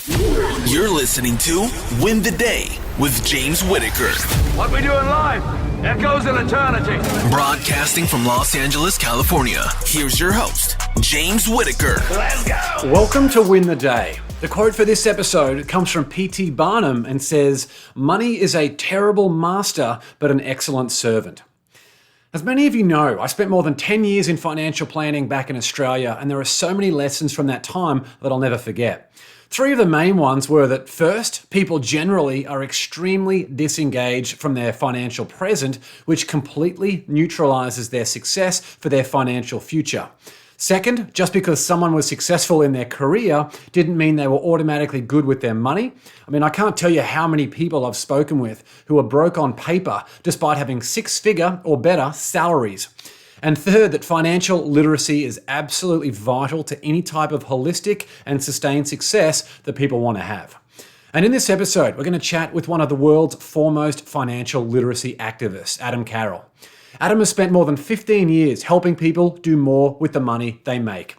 You're listening to Win the Day with James Whittaker. What we do in life echoes in eternity. Broadcasting from Los Angeles, California. Here's your host, James Whittaker. Let's go. Welcome to Win the Day. The quote for this episode comes from P.T. Barnum and says, "Money is a terrible master, but an excellent servant." As many of you know, I spent more than 10 years in financial planning back in Australia, and there are so many lessons from that time that I'll never forget. Three of the main ones were that first, people generally are extremely disengaged from their financial present, which completely neutralizes their success for their financial future. Second, just because someone was successful in their career didn't mean they were automatically good with their money. I mean, I can't tell you how many people I've spoken with who are broke on paper despite having six-figure or better salaries. And third, that financial literacy is absolutely vital to any type of holistic and sustained success that people want to have. And in this episode, we're going to chat with one of the world's foremost financial literacy activists, Adam Carroll. Adam has spent more than 15 years helping people do more with the money they make.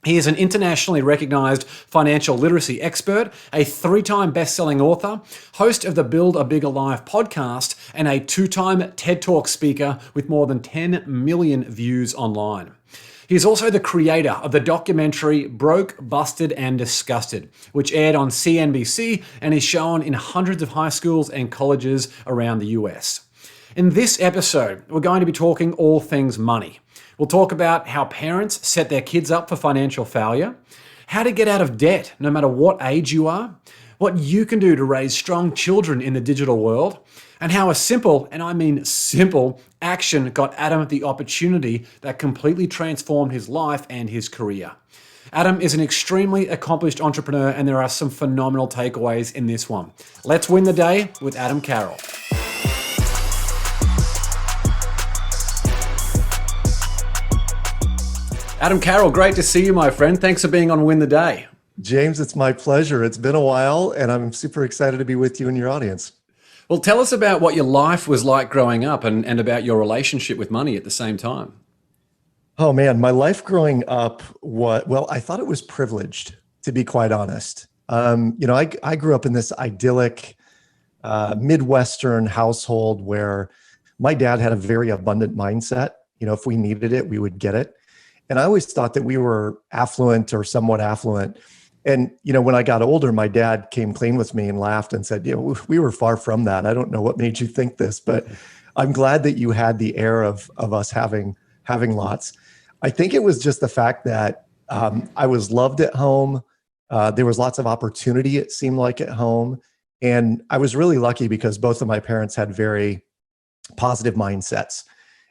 He is an internationally recognized financial literacy expert, a 3-time best-selling author, host of the Build a Bigger Life podcast, and a 2-time TED Talk speaker with more than 10 million views online. He is also the creator of the documentary Broke, Busted, and Disgusted, which aired on CNBC and is shown in hundreds of high schools and colleges around the US. In this episode, we're going to be talking all things money. We'll talk about how parents set their kids up for financial failure, how to get out of debt no matter what age you are, what you can do to raise strong children in the digital world, and how a simple, and I mean simple, action got Adam the opportunity that completely transformed his life and his career. Adam is an extremely accomplished entrepreneur, and there are some phenomenal takeaways in this one. Let's win the day with Adam Carroll. Adam Carroll, great to see you, my friend. Thanks for being on Win the Day. James, it's my pleasure. It's been a while, and I'm super excited to be with you and your audience. Well, tell us about what your life was like growing up and about your relationship with money at the same time. Oh, man, my life growing up, I thought it was privileged, to be quite honest. I grew up in this idyllic Midwestern household where my dad had a very abundant mindset. You know, if we needed it, we would get it. And I always thought that we were affluent or somewhat affluent. And, when I got older, my dad came clean with me and laughed and said, we were far from that. I don't know what made you think this, but I'm glad that you had the air of us having lots. I think it was just the fact that I was loved at home. There was lots of opportunity, it seemed like, at home. And I was really lucky because both of my parents had very positive mindsets.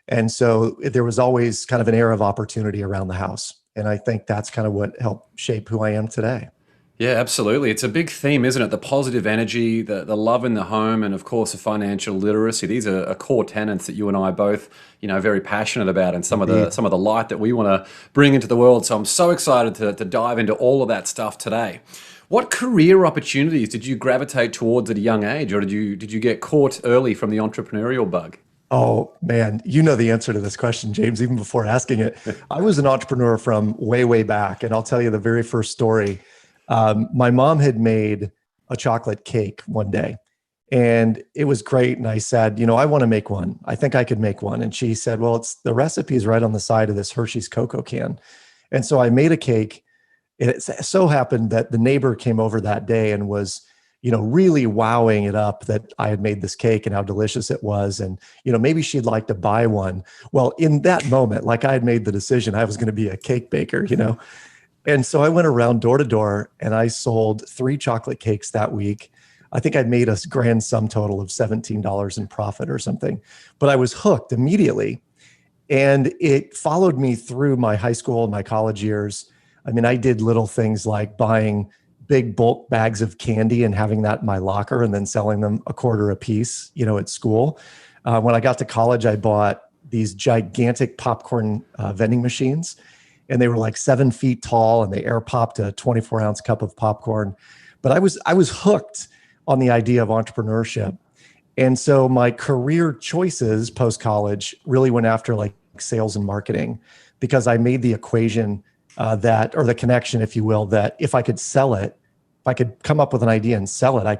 And so there was always kind of an air of opportunity around the house. And I think that's kind of what helped shape who I am today. Yeah, absolutely. It's a big theme, isn't it? The positive energy, the love in the home, and of course, the financial literacy. These are core tenets that you and I are both, very passionate about, and some of the light that we want to bring into the world. So I'm so excited to dive into all of that stuff today. What career opportunities did you gravitate towards at a young age, or did you get caught early from the entrepreneurial bug? Oh, man, you know the answer to this question, James, even before asking it. I was an entrepreneur from way, way back. And I'll tell you the very first story. My mom had made a chocolate cake one day, and it was great. And I said, I want to make one. I think I could make one. And she said, well, the recipe is right on the side of this Hershey's Cocoa can. And so I made a cake. It so happened that the neighbor came over that day and was really wowing it up that I had made this cake and how delicious it was. And, maybe she'd like to buy one. Well, in that moment, like I had made the decision, I was going to be a cake baker, And so I went around door to door and I sold 3 chocolate cakes that week. I think I'd made a grand sum total of $17 in profit or something, but I was hooked immediately. And it followed me through my high school and my college years. I mean, I did little things like buying big bulk bags of candy and having that in my locker and then selling them a quarter a piece, at school. When I got to college, I bought these gigantic popcorn vending machines, and they were like 7 feet tall, and they air popped a 24-ounce cup of popcorn. But I was hooked on the idea of entrepreneurship. And so my career choices post-college really went after like sales and marketing, because I made the equation or the connection, if you will, that if I could sell it, I could come up with an idea and sell it, I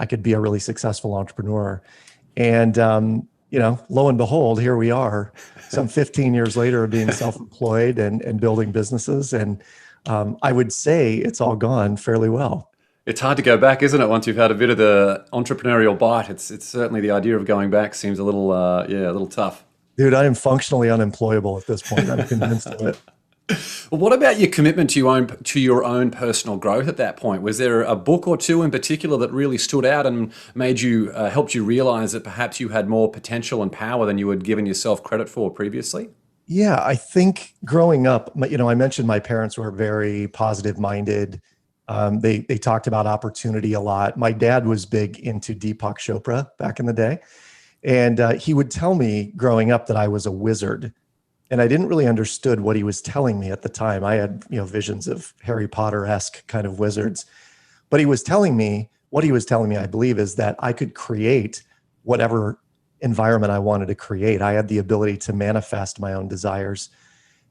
could be a really successful entrepreneur. And lo and behold, here we are, some 15 years later, being self-employed and building businesses. And I would say it's all gone fairly well. It's hard to go back, isn't it? Once you've had a bit of the entrepreneurial bite, it's certainly the idea of going back seems a little tough. Dude, I am functionally unemployable at this point. I'm convinced of it. Well, what about your commitment to your own personal growth at that point? Was there a book or two in particular that really stood out and made you helped you realize that perhaps you had more potential and power than you had given yourself credit for previously? Yeah, I think growing up, I mentioned my parents were very positive minded. They talked about opportunity a lot. My dad was big into Deepak Chopra back in the day. And he would tell me growing up that I was a wizard. And I didn't really understood what he was telling me at the time. I had, visions of Harry Potter-esque kind of wizards. But what he was telling me, I believe, is that I could create whatever environment I wanted to create. I had the ability to manifest my own desires.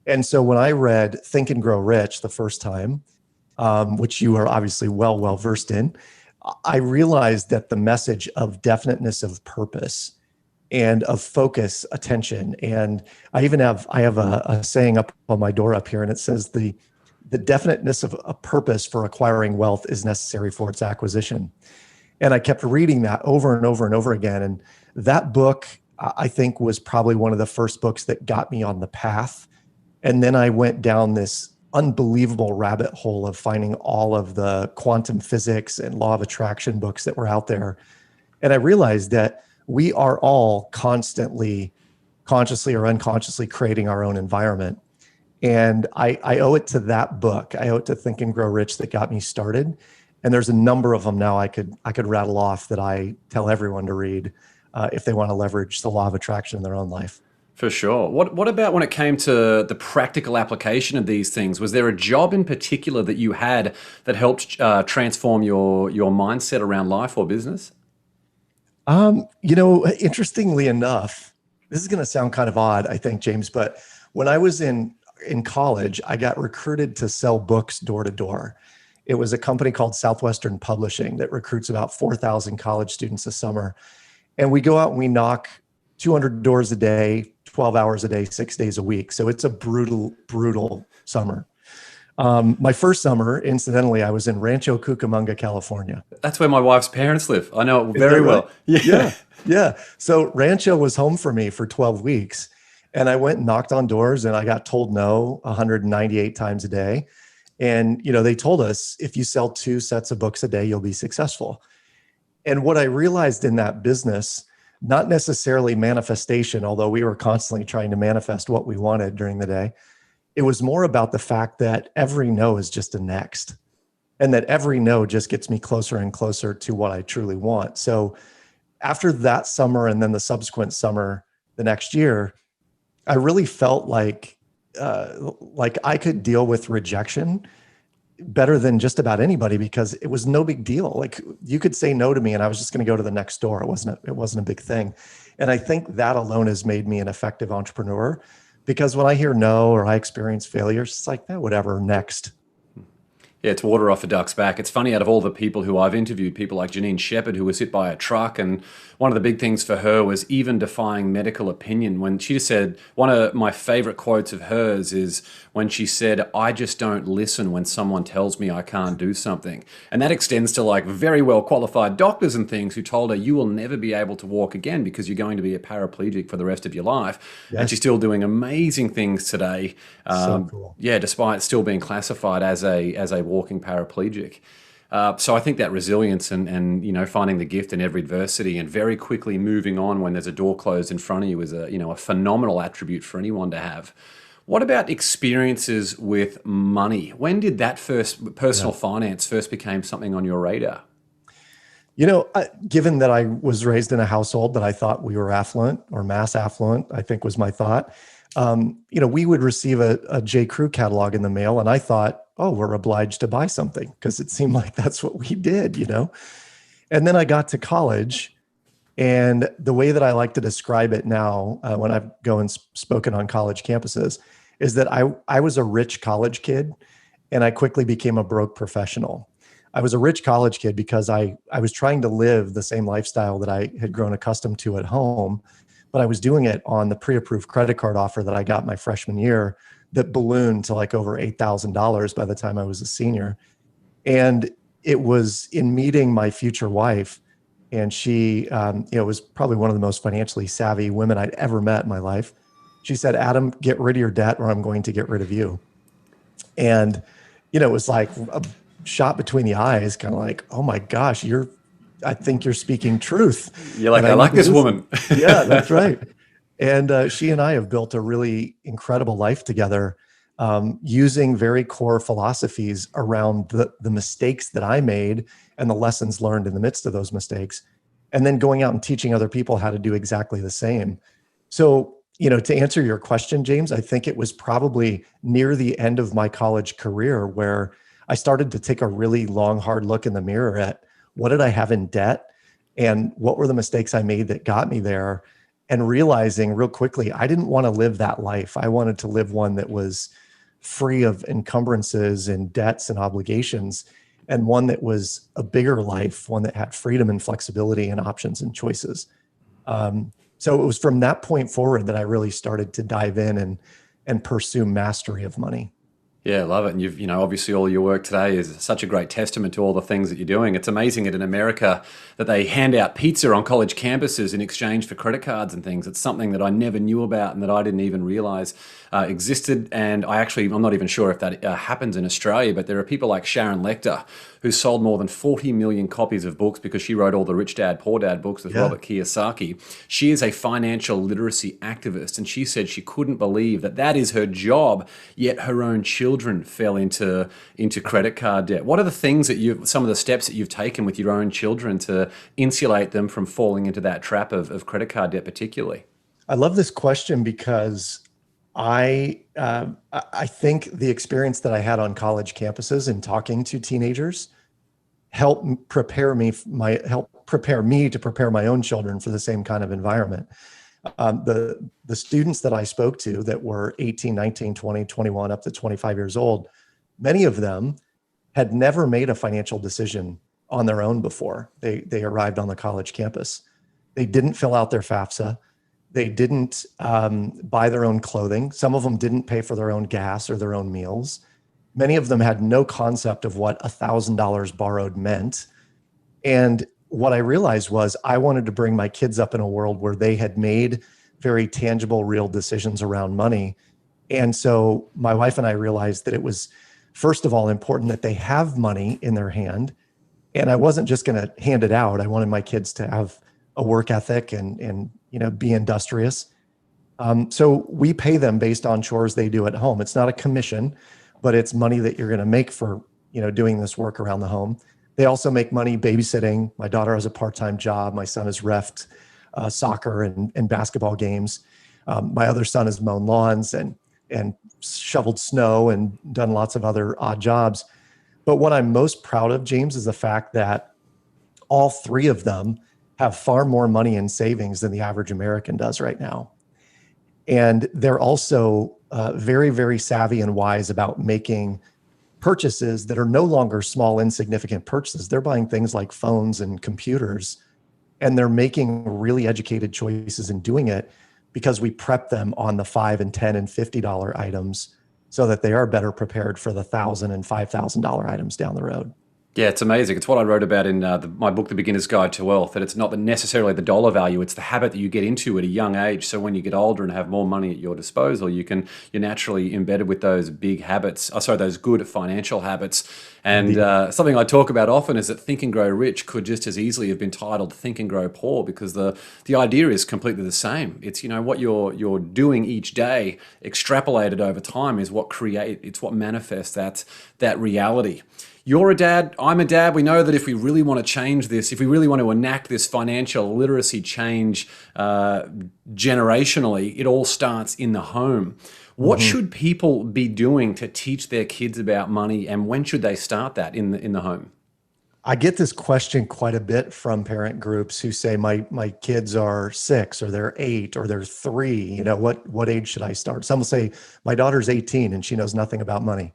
And so when I read Think and Grow Rich the first time, which you are obviously well versed in, I realized that the message of definiteness of purpose and of focus, attention. And I have a saying up on my door up here, and it says the definiteness of a purpose for acquiring wealth is necessary for its acquisition. And I kept reading that over and over and over again. And that book, I think, was probably one of the first books that got me on the path. And then I went down this unbelievable rabbit hole of finding all of the quantum physics and law of attraction books that were out there. And I realized that we are all constantly, consciously or unconsciously, creating our own environment. And I owe it to that book. I owe it to Think and Grow Rich that got me started. And there's a number of them now I could rattle off that I tell everyone to read if they want to leverage the law of attraction in their own life. For sure. What about when it came to the practical application of these things? Was there a job in particular that you had that helped transform your mindset around life or business? Interestingly enough, this is going to sound kind of odd, I think, James, but when I was in college, I got recruited to sell books door to door. It was a company called Southwestern Publishing that recruits about 4,000 college students a summer. And we go out and we knock 200 doors a day, 12 hours a day, 6 days a week. So it's a brutal, brutal summer. My first summer, incidentally, I was in Rancho Cucamonga, California. That's where my wife's parents live. I know it very well. Yeah. So Rancho was home for me for 12 weeks. And I went and knocked on doors and I got told no 198 times a day. And, they told us, if you sell 2 sets of books a day, you'll be successful. And what I realized in that business, not necessarily manifestation, although we were constantly trying to manifest what we wanted during the day, it was more about the fact that every no is just a next, and that every no just gets me closer and closer to what I truly want. So after that summer and then the subsequent summer the next year, I really felt like I could deal with rejection better than just about anybody, because it was no big deal. Like, you could say no to me and I was just going to go to the next door. It wasn't a big thing. And I think that alone has made me an effective entrepreneur, because when I hear no or I experience failures, it's like, whatever, next. Yeah, it's water off a duck's back. It's funny, out of all the people who I've interviewed, people like Janine Shepherd, who was hit by a truck, and one of the big things for her was even defying medical opinion. When she just said, one of my favorite quotes of hers is when she said, "I just don't listen when someone tells me I can't do something." And that extends to like very well qualified doctors and things who told her, "You will never be able to walk again because you're going to be a paraplegic for the rest of your life." Yes. And she's still doing amazing things today. So cool. Yeah, despite still being classified as a walking paraplegic. So I think that resilience and finding the gift in every adversity and very quickly moving on when there's a door closed in front of you is a phenomenal attribute for anyone to have. What about experiences with money? When did that personal finance first become something on your radar? Given that I was raised in a household that I thought we were affluent or mass affluent, I think was my thought. We would receive a J. Crew catalog in the mail, and I thought, oh, we're obliged to buy something, because it seemed like that's what we did, And then I got to college, and the way that I like to describe it now, when I've gone and spoken on college campuses, is that I was a rich college kid, and I quickly became a broke professional. I was a rich college kid because I was trying to live the same lifestyle that I had grown accustomed to at home, but I was doing it on the pre-approved credit card offer that I got my freshman year that ballooned to like over $8,000 by the time I was a senior. And it was in meeting my future wife, and she, was probably one of the most financially savvy women I'd ever met in my life. She said, "Adam, get rid of your debt or I'm going to get rid of you." And, it was like a shot between the eyes, kind of like, oh my gosh, I think you're speaking truth. You're like, I like this woman. Yeah, that's right. And she and I have built a really incredible life together, using very core philosophies around the mistakes that I made and the lessons learned in the midst of those mistakes, and then going out and teaching other people how to do exactly the same. So, to answer your question, James, I think it was probably near the end of my college career where I started to take a really long, hard look in the mirror at what did I have in debt and what were the mistakes I made that got me there, and realizing real quickly, I didn't want to live that life. I wanted to live one that was free of encumbrances and debts and obligations, and one that was a bigger life, one that had freedom and flexibility and options and choices. So it was from that point forward that I really started to dive in and pursue mastery of money. Yeah, I love it. And you've, obviously all your work today is such a great testament to all the things that you're doing. It's amazing that in America that they hand out pizza on college campuses in exchange for credit cards and things. It's something that I never knew about and that I didn't even realize existed. And I'm not even sure if that happens in Australia, but there are people like Sharon Lecter who sold more than 40 million copies of books because she wrote all the Rich Dad, Poor Dad books with Robert Kiyosaki. She is a financial literacy activist, and she said she couldn't believe that is her job, yet her own children fell into credit card debt. What are the things that some of the steps that you've taken with your own children to insulate them from falling into that trap of credit card debt particularly? I love this question because I think the experience that I had on college campuses and talking to teenagers helped prepare me to prepare my own children for the same kind of environment. The students that I spoke to that were 18, 19, 20, 21, up to 25 years old, many of them had never made a financial decision on their own before they arrived on the college campus. They didn't fill out their FAFSA. They didn't buy their own clothing. Some of them didn't pay for their own gas or their own meals. Many of them had no concept of what $1,000 borrowed meant. And what I realized was I wanted to bring my kids up in a world where they had made very tangible, real decisions around money. And so my wife and I realized that it was, first of all, important that they have money in their hand. And I wasn't just going to hand it out. I wanted my kids to have a work ethic and be industrious. So we pay them based on chores they do at home. It's not a commission, but it's money that you're going to make for, doing this work around the home. They also make money babysitting. My daughter has a part-time job. My son has reffed soccer and basketball games. My other son has mown lawns and shoveled snow and done lots of other odd jobs. But what I'm most proud of, James, is the fact that all three of them have far more money in savings than the average American does right now. And they're also very, very savvy and wise about making purchases that are no longer small, insignificant purchases. They're buying things like phones and computers, and they're making really educated choices in doing it because we prep them on the $5 and $10 and $50 items so that they are better prepared for the $1,000 and $5,000 items down the road. Yeah, it's amazing. It's what I wrote about in my book, The Beginner's Guide to Wealth, that it's not necessarily the dollar value, it's the habit that you get into at a young age. So when you get older and have more money at your disposal, you're naturally embedded with those big habits, those good financial habits. And something I talk about often is that Think and Grow Rich could just as easily have been titled Think and Grow Poor, because the idea is completely the same. It's, what you're doing each day extrapolated over time is what manifests that reality. You're a dad, I'm a dad. We know that if we really want to change this, if we really want to enact this financial literacy change generationally, it all starts in the home. What should people be doing to teach their kids about money, and when should they start that in the home? I get this question quite a bit from parent groups who say, my kids are 6 or they're 8 or they're 3. What age should I start? Some will say, my daughter's 18 and she knows nothing about money.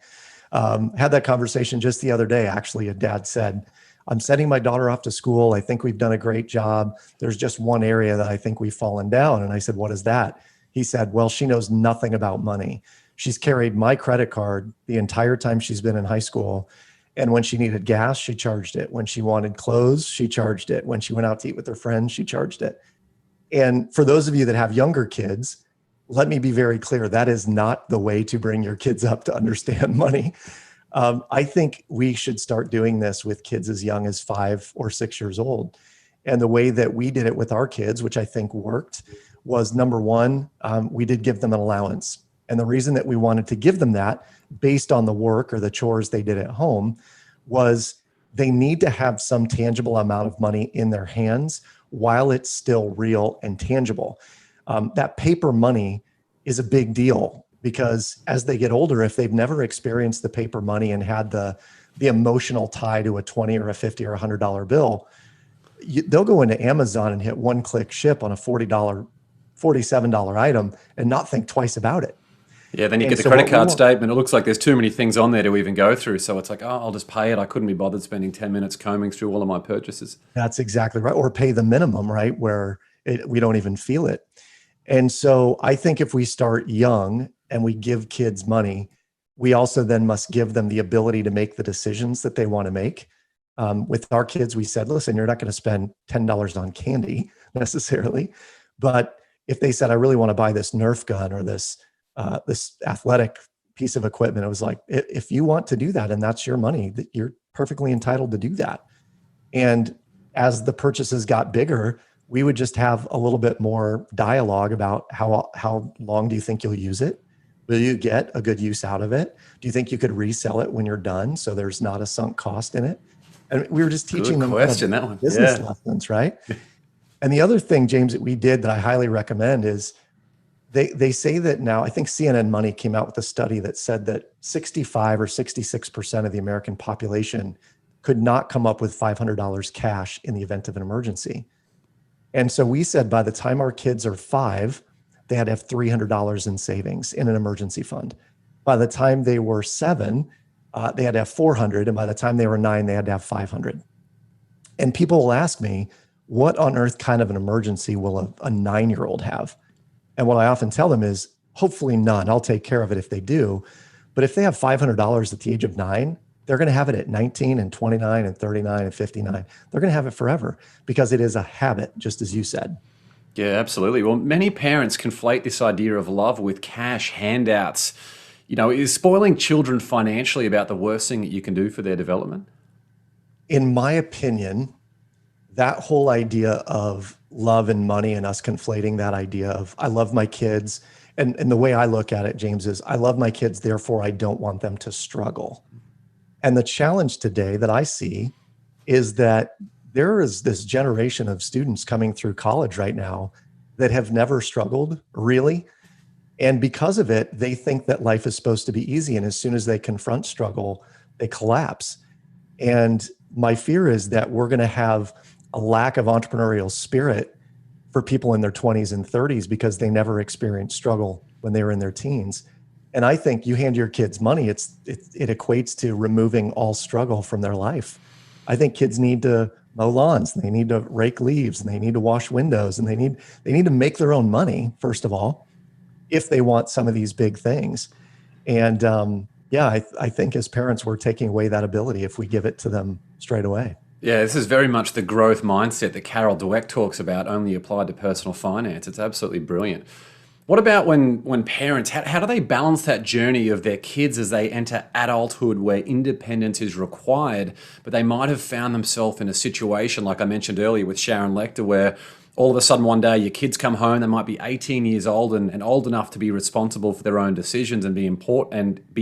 Had that conversation just the other day. Actually, a dad said, I'm sending my daughter off to school. I think we've done a great job. There's just one area that I think we've fallen down. And I said, what is that? He said, well, she knows nothing about money. She's carried my credit card the entire time she's been in high school. And when she needed gas, she charged it. When she wanted clothes, she charged it. When she went out to eat with her friends, she charged it. And for those of you that have younger kids, let me be very clear. That is not the way to bring your kids up to understand money. I think we should start doing this with kids as young as 5 or 6 years old. And the way that we did it with our kids, which I think worked, was number one, we did give them an allowance. And the reason that we wanted to give them that based on the work or the chores they did at home was they need to have some tangible amount of money in their hands while it's still real and tangible. That paper money is a big deal because as they get older, if they've never experienced the paper money and had the emotional tie to a 20 or a 50 or $100 bill, they'll go into Amazon and hit one-click ship on a $47 item and not think twice about it. Yeah, then you get the credit card statement. It looks like there's too many things on there to even go through. So it's like, oh, I'll just pay it. I couldn't be bothered spending 10 minutes combing through all of my purchases. That's exactly right. Or pay the minimum, right? Where we don't even feel it. And so I think if we start young and we give kids money, we also then must give them the ability to make the decisions that they want to make. With our kids, we said, listen, you're not going to spend $10 on candy necessarily. But if they said, I really want to buy this Nerf gun or this athletic piece of equipment, it was like, if you want to do that and that's your money, that you're perfectly entitled to do that. And as the purchases got bigger, we would just have a little bit more dialogue about how long do you think you'll use it? Will you get a good use out of it? Do you think you could resell it when you're done so there's not a sunk cost in it? And we were just teaching them business lessons, right? And the other thing, James, that we did that I highly recommend is they say that now, I think CNN Money came out with a study that said that 65 or 66% of the American population could not come up with $500 cash in the event of an emergency. And so we said by the time our kids are 5, they had to have $300 in savings in an emergency fund. By the time they were 7, they had to have 400. And by the time they were 9, they had to have 500. And people will ask me, what on earth kind of an emergency will a 9-year-old have? And what I often tell them is, hopefully none. I'll take care of it if they do. But if they have $500 at the age of 9, they're going to have it at 19 and 29 and 39 and 59. They're going to have it forever because it is a habit, just as you said. Yeah, absolutely. Well, many parents conflate this idea of love with cash handouts. You know, is spoiling children financially about the worst thing that you can do for their development? In my opinion, that whole idea of love and money and us conflating that idea of I love my kids. And the way I look at it, James, is I love my kids, therefore I don't want them to struggle. And the challenge today that I see is that there is this generation of students coming through college right now that have never struggled, really. And because of it, they think that life is supposed to be easy. And as soon as they confront struggle, they collapse. And my fear is that we're going to have a lack of entrepreneurial spirit for people in their 20s and 30s because they never experienced struggle when they were in their teens. And I think you hand your kids money, it equates to removing all struggle from their life. I think kids need to mow lawns, and they need to rake leaves, and they need to wash windows, and they need to make their own money, first of all, if they want some of these big things. And I think as parents, we're taking away that ability if we give it to them straight away. Yeah, this is very much the growth mindset that Carol Dweck talks about, only applied to personal finance. It's absolutely brilliant. What about when parents, how do they balance that journey of their kids as they enter adulthood where independence is required, but they might have found themselves in a situation, like I mentioned earlier with Sharon Lechter, where all of a sudden one day your kids come home, they might be 18 years old and old enough to be responsible for their own decisions and be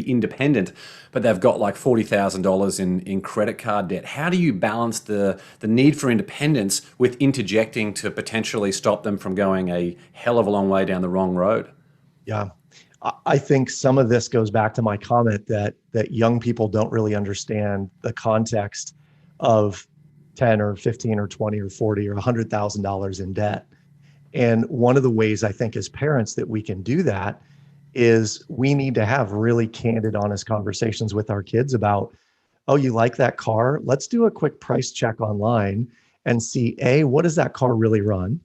independent, but they've got like $40,000 in credit card debt. How do you balance the need for independence with interjecting to potentially stop them from going a hell of a long way down the wrong road? Yeah. I think some of this goes back to my comment that young people don't really understand the context of 10 or 15 or 20 or 40 or $100,000 in debt. And one of the ways I think as parents that we can do that is we need to have really candid, honest conversations with our kids about, oh, you like that car? Let's do a quick price check online and see, A, what does that car really run?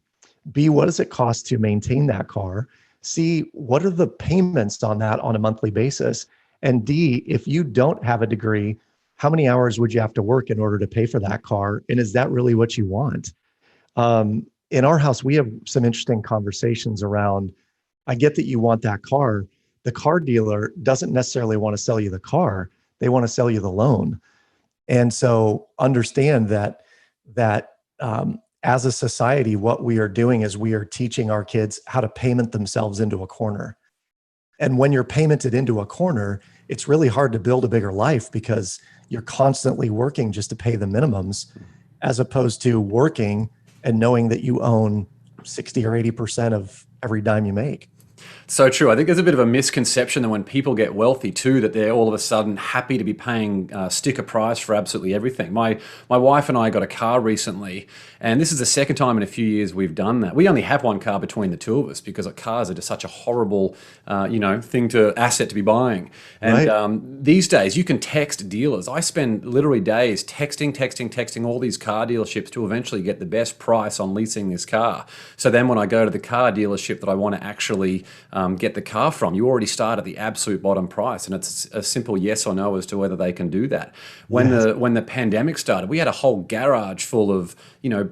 B, what does it cost to maintain that car? C, what are the payments on that on a monthly basis? And D, if you don't have a degree, how many hours would you have to work in order to pay for that car? And is that really what you want? In our house, we have some interesting conversations around, I get that you want that car. The car dealer doesn't necessarily want to sell you the car. They want to sell you the loan. And so understand that as a society, what we are doing is we are teaching our kids how to payment themselves into a corner. And when you're paymented into a corner, it's really hard to build a bigger life because you're constantly working just to pay the minimums, as opposed to working and knowing that you own 60 or 80% of every dime you make. So true. I think there's a bit of a misconception that when people get wealthy too, that they're all of a sudden happy to be paying sticker price for absolutely everything. My wife and I got a car recently, and this is the second time in a few years we've done that. We only have one car between the two of us because cars are just such a horrible, asset to be buying. And Right. These days you can text dealers. I spend literally days texting all these car dealerships to eventually get the best price on leasing this car. So then when I go to the car dealership that I want to actually get the car from, you already start at the absolute bottom price, and it's a simple yes or no as to whether they can do that. When the pandemic started, we had a whole garage full of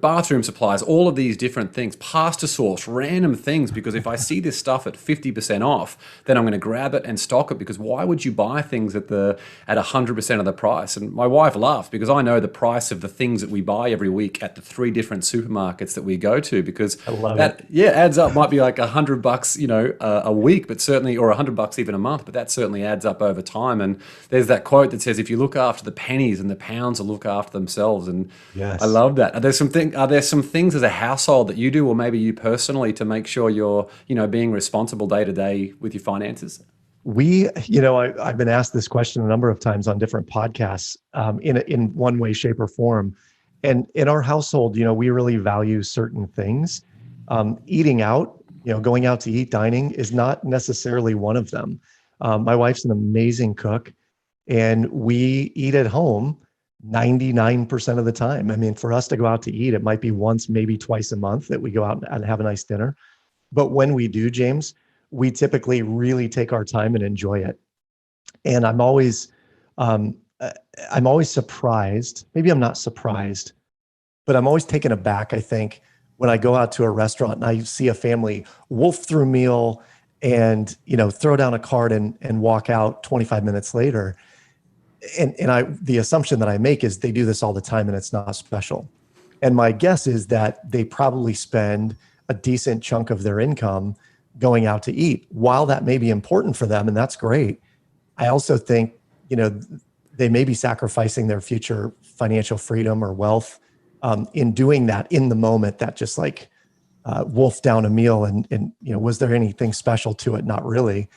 bathroom supplies, all of these different things, pasta sauce, random things, because if I see this stuff at 50% off, then I'm going to grab it and stock it, because why would you buy things at 100% of the price? And my wife laughed because I know the price of the things that we buy every week at the 3 different supermarkets that we go to, because I love that adds up. Might be like $100 a week, but certainly, or $100 even a month, but that certainly adds up over time. And there's that quote that says, if you look after the pennies, and the pounds will look after themselves. And Yes. I love that. Are there some things as a household that you do, or maybe you personally, to make sure you're being responsible day to day with your finances? I've been asked this question a number of times on different podcasts, in one way, shape, or form. And in our household, we really value certain things. Eating out, going out to eat, dining is not necessarily one of them. My wife's an amazing cook, and we eat at home 99% of the time. I mean, for us to go out to eat, it might be once, maybe twice a month that we go out and have a nice dinner. But when we do, James, we typically really take our time and enjoy it. And um, I'm always surprised. Maybe I'm not surprised, but I'm always taken aback, I think, when I go out to a restaurant and I see a family wolf through a meal and, throw down a card and walk out 25 minutes later. And the assumption that I make is they do this all the time and it's not special. And my guess is that they probably spend a decent chunk of their income going out to eat. While that may be important for them, and that's great, I also think, they may be sacrificing their future financial freedom or wealth in doing that in the moment, that just like wolf down a meal. And was there anything special to it? Not really.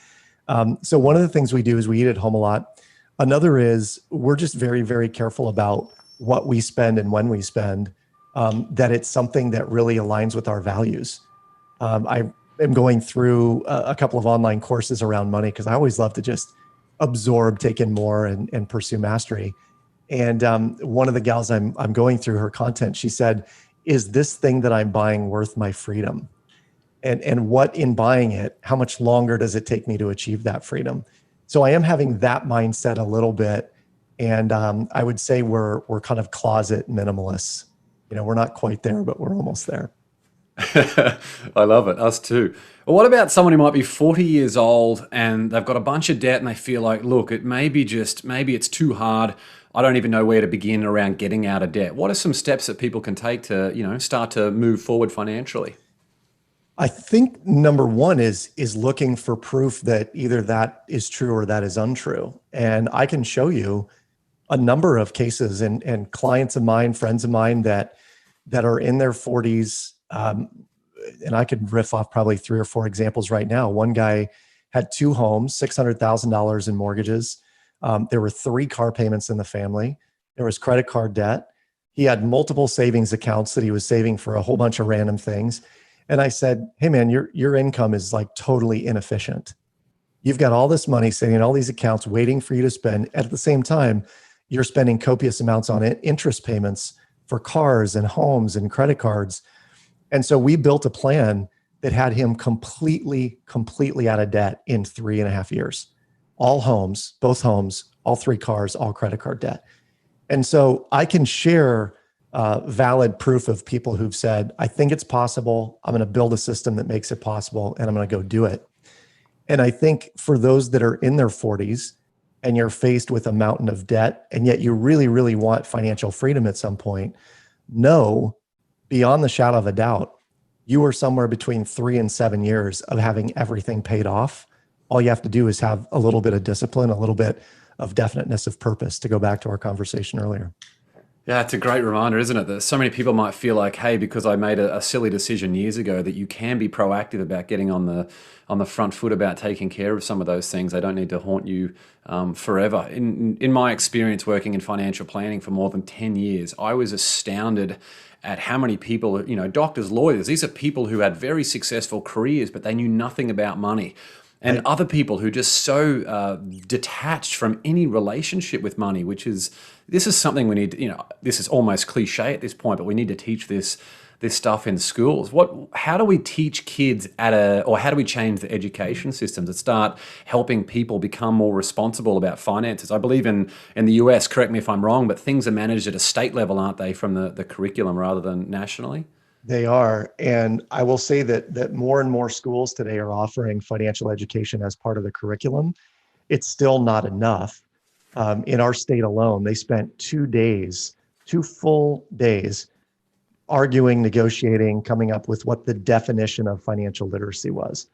So one of the things we do is we eat at home a lot. Another is we're just very, very careful about what we spend and when we spend, that it's something that really aligns with our values. I am going through a couple of online courses around money because I always love to just absorb, take in more, and pursue mastery. And one of the gals I'm going through her content, she said, is this thing that I'm buying worth my freedom? And what in buying it, how much longer does it take me to achieve that freedom? So I am having that mindset a little bit. And I would say we're kind of closet minimalists. We're not quite there, but we're almost there. I love it. Us too. Well, what about someone who might be 40 years old and they've got a bunch of debt and they feel like, look, maybe it's too hard. I don't even know where to begin around getting out of debt. What are some steps that people can take to, start to move forward financially? I think number one is looking for proof that either that is true or that is untrue. And I can show you a number of cases and clients of mine, friends of mine that are in their 40s. And I could riff off probably 3 or 4 examples right now. One guy had 2 homes, $600,000 in mortgages. There were 3 car payments in the family. There was credit card debt. He had multiple savings accounts that he was saving for a whole bunch of random things. And I said, hey man, your income is like totally inefficient. You've got all this money sitting in all these accounts waiting for you to spend. At the same time, you're spending copious amounts on interest payments for cars and homes and credit cards. And so we built a plan that had him completely out of debt in 3.5 years. All homes, both homes, all 3 cars, all credit card debt. And so I can share valid proof of people who've said, I think it's possible. I'm going to build a system that makes it possible, and I'm going to go do it. And I think for those that are in their 40s and you're faced with a mountain of debt, and yet you really want financial freedom at some point, know beyond the shadow of a doubt, you are somewhere between 3 and 7 years of having everything paid off. All you have to do is have a little bit of discipline, a little bit of definiteness of purpose, to go back to our conversation earlier. Yeah, it's a great reminder, isn't it? That so many people might feel like, hey, because I made a silly decision years ago, that you can be proactive about getting on the front foot about taking care of some of those things. They don't need to haunt you forever. In my experience working in financial planning for more than 10 years, I was astounded at how many people, doctors, lawyers, these are people who had very successful careers, but they knew nothing about money. And Right. other people who just so detached from any relationship with money, this is something we need to, this is almost cliche at this point, but we need to teach this stuff in schools. How do we teach kids or how do we change the education system to start helping people become more responsible about finances? I believe in the US, correct me if I'm wrong, but things are managed at a state level, aren't they, from the curriculum rather than nationally? They are. And I will say that more and more schools today are offering financial education as part of the curriculum. It's still not enough. In our state alone, they spent 2 full days, arguing, negotiating, coming up with what the definition of financial literacy was.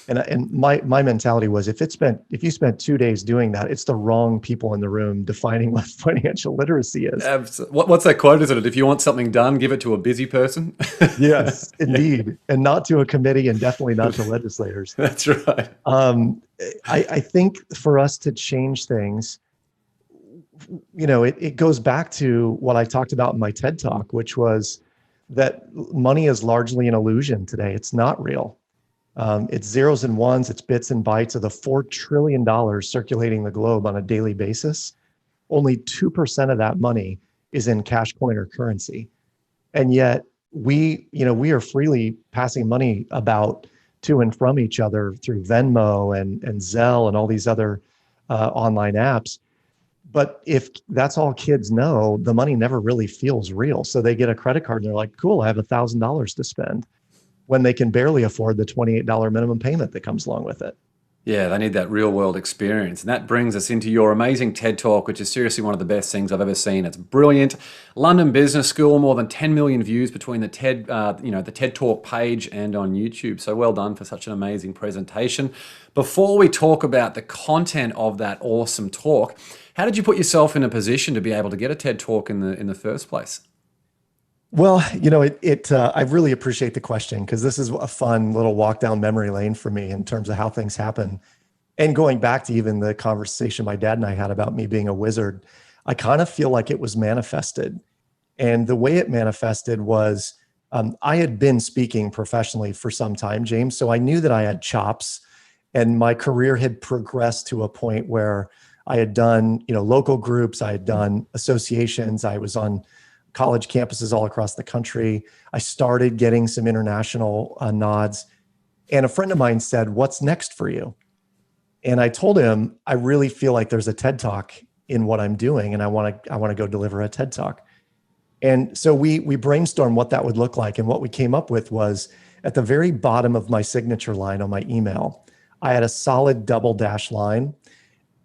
And my mentality was, if you spent 2 days doing that, it's the wrong people in the room defining what financial literacy is. What's that quote? Is it, if you want something done, give it to a busy person? Yes, indeed. And not to a committee, and definitely not to legislators. That's right. I think for us to change things, it goes back to what I talked about in my TED Talk, which was that money is largely an illusion today. It's not real. It's zeros and ones, it's bits and bytes. Of the $4 trillion circulating the globe on a daily basis, only 2% of that money is in cash, coin, or currency. And yet we are freely passing money about to and from each other through Venmo and Zelle and all these other online apps. But if that's all kids know, the money never really feels real. So they get a credit card and they're like, cool, I have $1,000 to spend, when they can barely afford the $28 minimum payment that comes along with it. Yeah, they need that real world experience. And that brings us into your amazing TED Talk, which is seriously one of the best things I've ever seen. It's brilliant. London Business School, more than 10 million views between the TED, the TED Talk page and on YouTube. So well done for such an amazing presentation. Before we talk about the content of that awesome talk, how did you put yourself in a position to be able to get a TED Talk in the first place? Well, I really appreciate the question, because this is a fun little walk down memory lane for me in terms of how things happen. And going back to even the conversation my dad and I had about me being a wizard, I kind of feel like it was manifested. And the way it manifested was, I had been speaking professionally for some time, James. So I knew that I had chops, and my career had progressed to a point where I had done, local groups, I had done associations, I was on college campuses all across the country. I started getting some international nods. And a friend of mine said, "What's next for you?" And I told him, I really feel like there's a TED Talk in what I'm doing, and I want to go deliver a TED Talk. And so we brainstormed what that would look like. And what we came up with was, at the very bottom of my signature line on my email, I had a solid double dash line.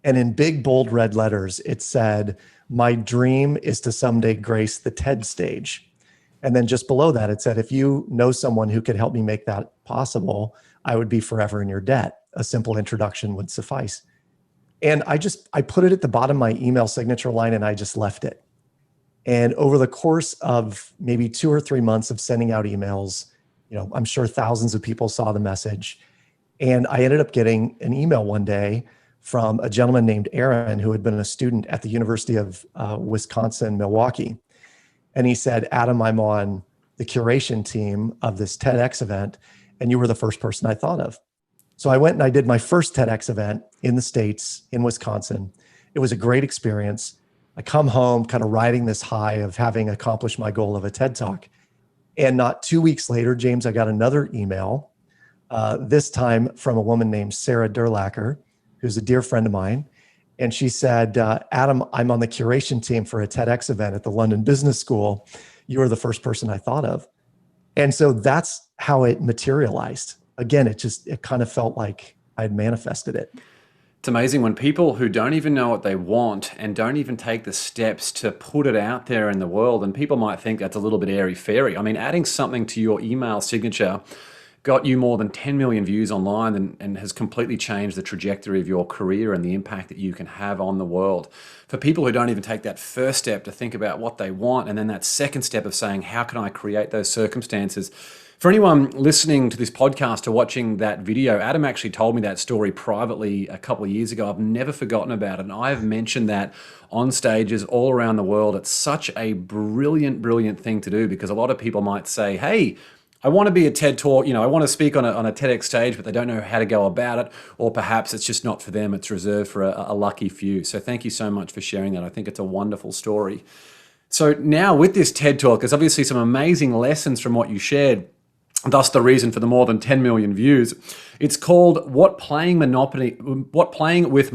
And in big, bold red letters, it said, "My dream is to someday grace the TED stage." And then just below that, it said, "If you know someone who could help me make that possible, I would be forever in your debt. A simple introduction would suffice." And I put it at the bottom of my email signature line, and I just left it. And over the course of maybe 2 or 3 months of sending out emails, I'm sure thousands of people saw the message. And I ended up getting an email one day from a gentleman named Aaron, who had been a student at the University of Wisconsin, Milwaukee. And he said, "Adam, I'm on the curation team of this TEDx event, and you were the first person I thought of." So I went and I did my first TEDx event in the States, in Wisconsin. It was a great experience. I come home kind of riding this high of having accomplished my goal of a TED Talk. And not 2 weeks later, James, I got another email, this time from a woman named Sarah Durlacher, who's a dear friend of mine. And she said, Adam, I'm on the curation team for a TEDx event at the London Business School. You were the first person I thought of. And so that's how it materialized. Again, it kind of felt like I'd manifested it. It's amazing when people who don't even know what they want and don't even take the steps to put it out there in the world, and people might think that's a little bit airy-fairy. I mean, adding something to your email signature got you more than 10 million views online and has completely changed the trajectory of your career and the impact that you can have on the world. For people who don't even take that first step to think about what they want, and then that second step of saying, how can I create those circumstances? For anyone listening to this podcast or watching that video, Adam actually told me that story privately a couple of years ago. I've never forgotten about it. And I have mentioned that on stages all around the world. It's such a brilliant, brilliant thing to do, because a lot of people might say, hey, I want to be a TED Talk, I want to speak on a TEDx stage, but they don't know how to go about it, or perhaps it's just not for them. It's reserved for a lucky few. So thank you so much for sharing that. I think it's a wonderful story. So now with this TED Talk, there's obviously some amazing lessons from what you shared. Thus the reason for the more than 10 million views. It's called What Playing Monopoly with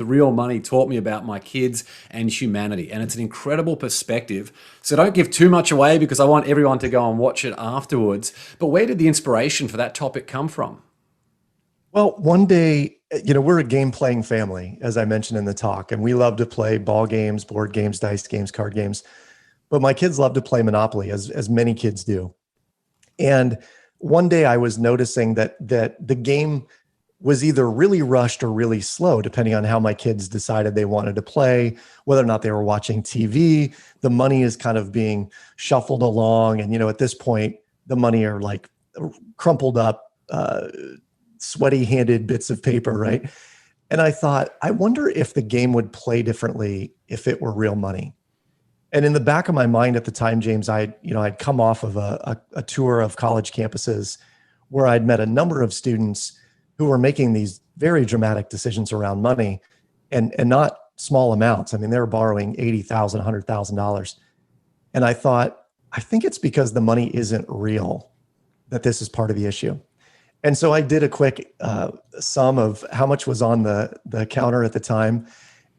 Real Money Taught Me About My Kids and Humanity. And it's an incredible perspective. So don't give too much away, because I want everyone to go and watch it afterwards. But where did the inspiration for that topic come from? Well, one day, we're a game playing family, as I mentioned in the talk, and we love to play ball games, board games, dice games, card games. But my kids love to play Monopoly, as many kids do. And one day I was noticing that the game was either really rushed or really slow, depending on how my kids decided they wanted to play, whether or not they were watching TV. The money is kind of being shuffled along. And, at this point, the money are like crumpled up, sweaty-handed bits of paper, right? And I thought, I wonder if the game would play differently if it were real money. And in the back of my mind at the time, James, I'd come off of a tour of college campuses where I'd met a number of students who were making these very dramatic decisions around money, and not small amounts. I mean, they were borrowing $80,000, $100,000. And I thought, I think it's because the money isn't real that this is part of the issue. And so I did a quick sum of how much was on the counter at the time,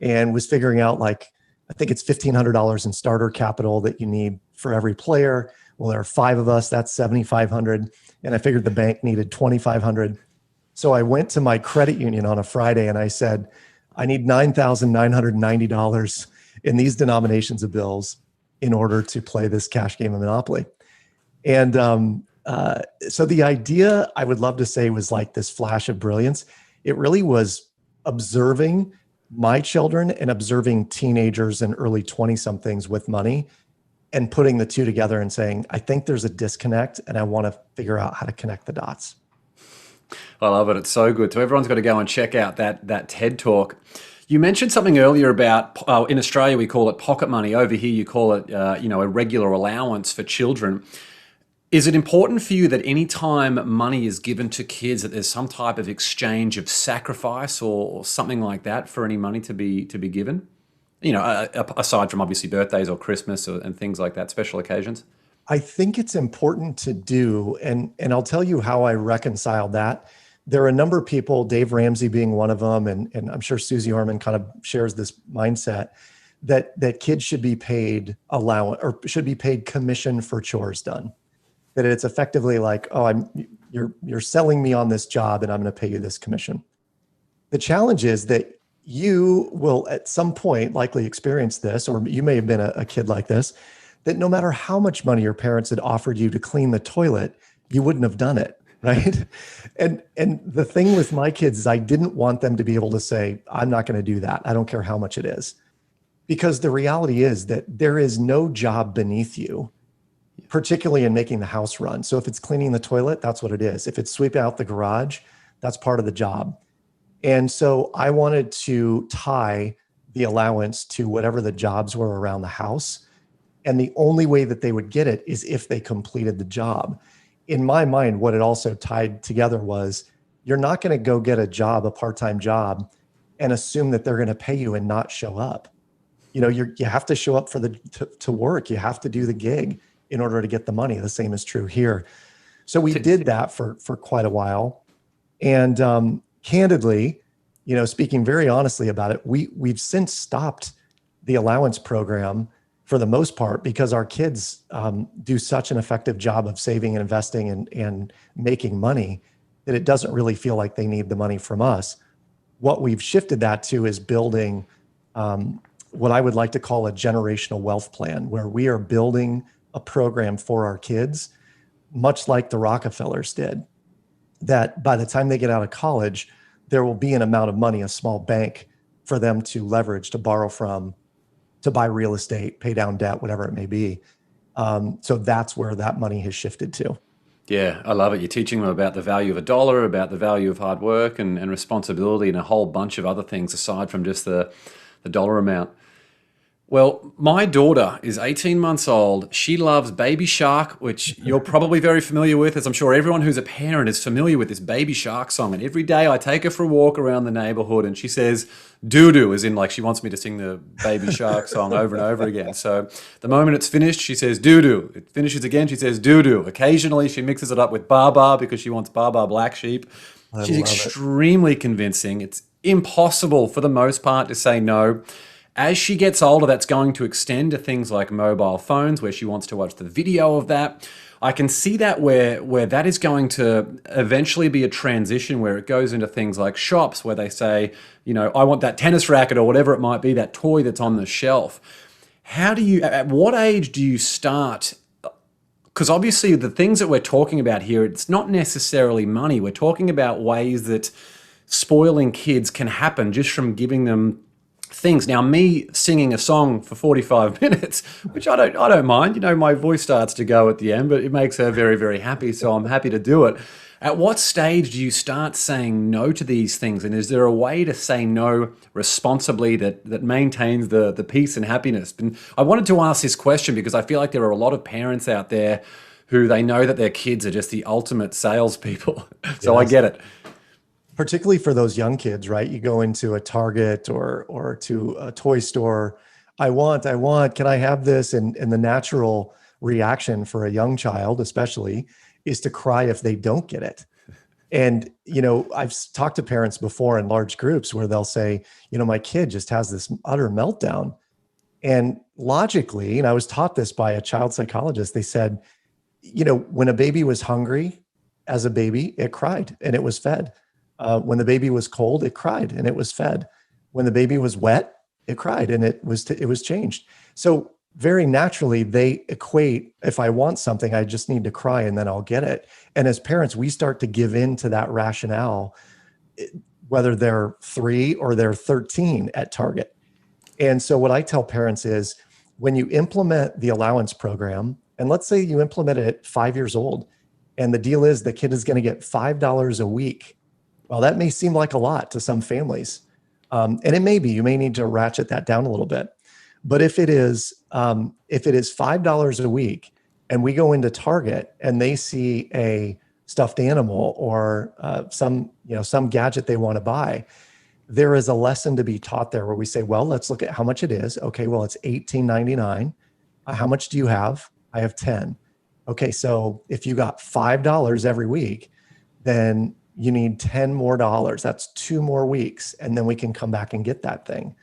and was figuring out, like, I think it's $1,500 in starter capital that you need for every player. Well, there are 5 of us, that's $7,500. And I figured the bank needed $2,500. So I went to my credit union on a Friday and I said, I need $9,990 in these denominations of bills in order to play this cash game of Monopoly. And so the idea, I would love to say, was like this flash of brilliance. It really was observing my children and observing teenagers and early 20-somethings with money, and putting the two together and saying, I think there's a disconnect and I want to figure out how to connect the dots. I love it. It's so good. So everyone's got to go and check out that TED Talk. You mentioned something earlier about, in Australia, we call it pocket money. Over here, you call it, a regular allowance for children. Is it important for you that any time money is given to kids, that there's some type of exchange of sacrifice or something like that for any money to be given? Aside from obviously birthdays or Christmas and things like that, special occasions? I think it's important to do, and I'll tell you how I reconcile that. There are a number of people, Dave Ramsey being one of them, and I'm sure Susie Orman kind of shares this mindset, that kids should be paid allowance, or should be paid commission for chores done. That it's effectively like, you're selling me on this job and I'm going to pay you this commission. The challenge is that you will at some point likely experience this, or you may have been a kid like this, that no matter how much money your parents had offered you to clean the toilet, you wouldn't have done it, right? And the thing with my kids is I didn't want them to be able to say, I'm not going to do that. I don't care how much it is. Because the reality is that there is no job beneath you, particularly in making the house run. So if it's cleaning the toilet, that's what it is. If it's sweeping out the garage, that's part of the job. And so I wanted to tie the allowance to whatever the jobs were around the house. And the only way that they would get it is if they completed the job. in my mind, what it also tied together was you're not going to go get a job, a part-time job, and assume that they're going to pay you and not show up. You have to show up to work. You have to do the gig in order to get the money. The same is true here. So we did that for quite a while. And candidly, speaking very honestly about it, we've since stopped the allowance program for the most part because our kids do such an effective job of saving and investing and making money that it doesn't really feel like they need the money from us. What we've shifted that to is building what I would like to call a generational wealth plan, where we are building a program for our kids, much like the Rockefellers did, that by the time they get out of college, there will be an amount of money, a small bank for them to leverage, to borrow from, to buy real estate, pay down debt, whatever it may be. So that's where that money has shifted to. Yeah, I love it. You're teaching them about the value of a dollar, about the value of hard work and responsibility and a whole bunch of other things aside from just the dollar amount. Well, my daughter is 18 months old. She loves Baby Shark, which you're probably very familiar with, as I'm sure everyone who's a parent is familiar with this Baby Shark song. And every day I take her for a walk around the neighborhood and she says doo-doo, as in like she wants me to sing the Baby Shark song over and over again. So the moment it's finished, she says doo-doo. It finishes again, she says doo-doo. Occasionally she mixes it up with Baa because she wants Baa Black Sheep. She's extremely convincing. It's impossible for the most part to say no. As she gets older, that's going to extend to things like mobile phones, where she wants to watch the video of that. I can see that where that is going to eventually be a transition where it goes into things like shops where they say, I want that tennis racket or whatever it might be, that toy that's on the shelf. At what age do you start? Because obviously the things that we're talking about here, it's not necessarily money. We're talking about ways that spoiling kids can happen just from giving them things. Now, me singing a song for 45 minutes, which I don't mind, my voice starts to go at the end, but it makes her very, very happy. So I'm happy to do it. At what stage do you start saying no to these things? And is there a way to say no responsibly that maintains the peace and happiness? And I wanted to ask this question because I feel like there are a lot of parents out there who they know that their kids are just the ultimate salespeople. So yes. I get it. Particularly for those young kids, right? You go into a Target or to a toy store. I want, can I have this? And the natural reaction for a young child, especially, is to cry if they don't get it. And, I've talked to parents before in large groups where they'll say, my kid just has this utter meltdown. And logically, and I was taught this by a child psychologist, they said, when a baby was hungry as a baby, it cried and it was fed. When the baby was cold, it cried and it was fed. When the baby was wet, it cried and it was changed. So very naturally, they equate, if I want something, I just need to cry and then I'll get it. And as parents, we start to give in to that rationale, whether they're 3 or they're 13 at Target. And so what I tell parents is when you implement the allowance program, and let's say you implement it at 5 years old, and the deal is the kid is going to get $5 a week. Well, that may seem like a lot to some families. And it may be, you may need to ratchet that down a little bit. But if it is $5 a week and we go into Target and they see a stuffed animal or some gadget they want to buy, there is a lesson to be taught there where we say, well, let's look at how much it is. Okay, well, it's $18.99. How much do you have? I have 10. Okay, so if you got $5 every week, then you need 10 more dollars. That's 2 more weeks. And then we can come back and get that thing.